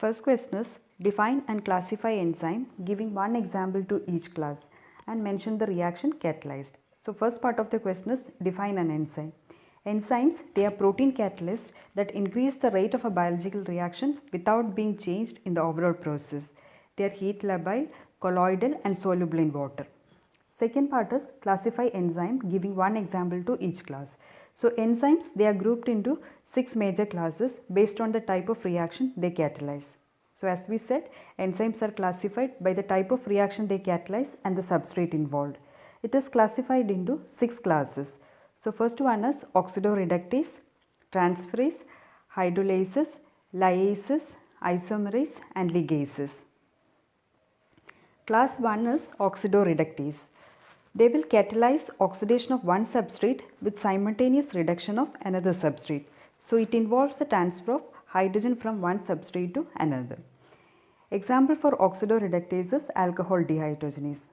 First question is define and classify enzyme, giving one example to each class and mention the reaction catalyzed. So first part of the question is define an enzyme. Enzymes, they are protein catalysts that increase the rate of a biological reaction without being changed in the overall process. They are heat labile, colloidal and soluble in water. Second part is classify enzyme, giving one example to each class. So enzymes, they are grouped into 6 major classes based on the type of reaction they catalyze. So as we said, enzymes are classified by the type of reaction they catalyze and the substrate involved. It is classified into 6 classes. So first one is oxidoreductase, transferase, hydrolases, ligases, isomerase and ligases. Class 1 is oxidoreductase. They will catalyze oxidation of one substrate with simultaneous reduction of another substrate. So it involves the transfer of hydrogen from one substrate to another. Example for oxidoreductase is alcohol dehydrogenase.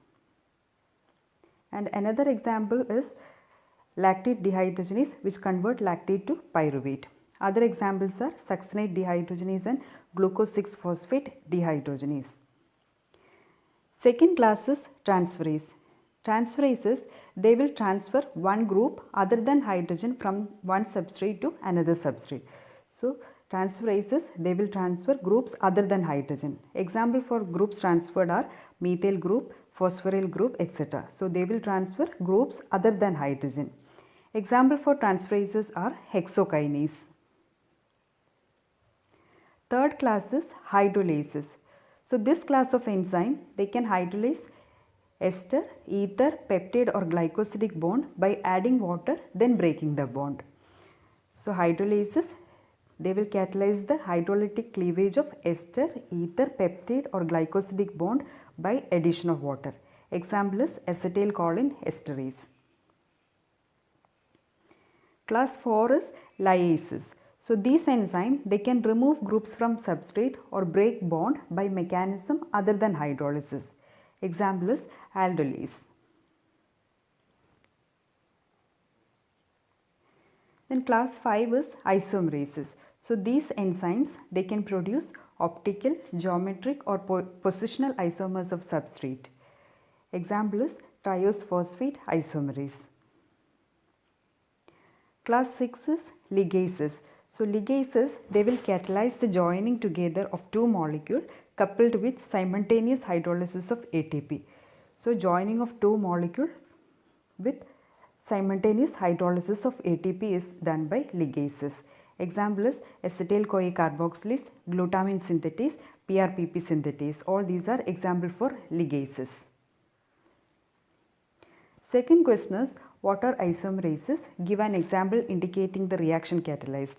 And another example is lactate dehydrogenase, which convert lactate to pyruvate. Other examples are succinate dehydrogenase and glucose 6-phosphate dehydrogenase. Second class is transferase. Transferases, they will transfer one group other than hydrogen from one substrate to another substrate. So transferases, they will transfer groups other than hydrogen. Example for groups transferred are methyl group, phosphoryl group, etc. So they will transfer groups other than hydrogen. Example for transferases are hexokinase. Third class is hydrolases. So this class of enzyme, they can hydrolyze ester, ether, peptide or glycosidic bond by adding water then breaking the bond. So hydrolases, they will catalyze the hydrolytic cleavage of ester, ether, peptide or glycosidic bond by addition of water. Example is acetylcholine esterase. Class 4 is ligases. So these enzymes, they can remove groups from substrate or break bond by mechanism other than hydrolysis. Example is aldolase. Then class 5 is isomerases. So these enzymes, they can produce optical, geometric or positional isomers of substrate. Example is triose phosphate isomerase. Class 6 is ligases. So ligases, they will catalyze the joining together of two molecules coupled with simultaneous hydrolysis of ATP. So joining of two molecules with simultaneous hydrolysis of ATP is done by ligases. Example is acetyl-CoA carboxylase, glutamine synthetase, PRPP synthetase. All these are example for ligases. Second question is what are isomerases? Give an example indicating the reaction catalyzed.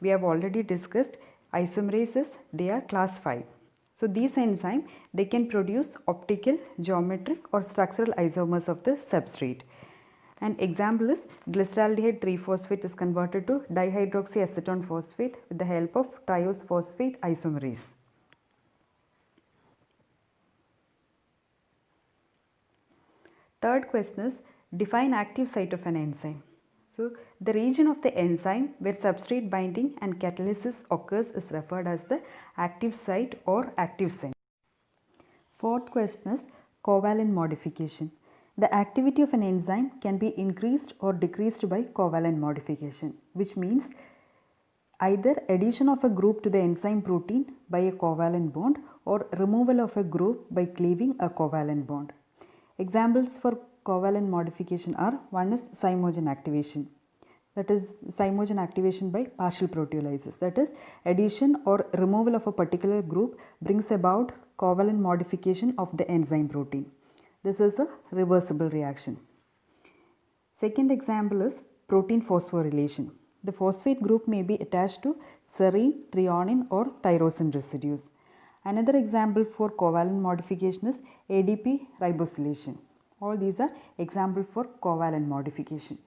We have already discussed isomerases, they are class 5. So these enzymes, they can produce optical, geometric or structural isomers of the substrate. An example is glyceraldehyde 3-phosphate is converted to dihydroxyacetone phosphate with the help of triose phosphate isomerase. Third question is define active site of an enzyme. So the region of the enzyme where substrate binding and catalysis occurs is referred as the active site or active site. Fourth question is covalent modification. The activity of an enzyme can be increased or decreased by covalent modification, which means either addition of a group to the enzyme protein by a covalent bond or removal of a group by cleaving a covalent bond. Examples for covalent modification are one is cymogen activation, that is cymogen activation by partial proteolysis, that is addition or removal of a particular group brings about covalent modification of the enzyme protein. This is a reversible reaction. Second example is protein phosphorylation. The phosphate group may be attached to serine, threonine or tyrosine residues. Another example for covalent modification is ADP ribosylation. All these are examples for covalent modification.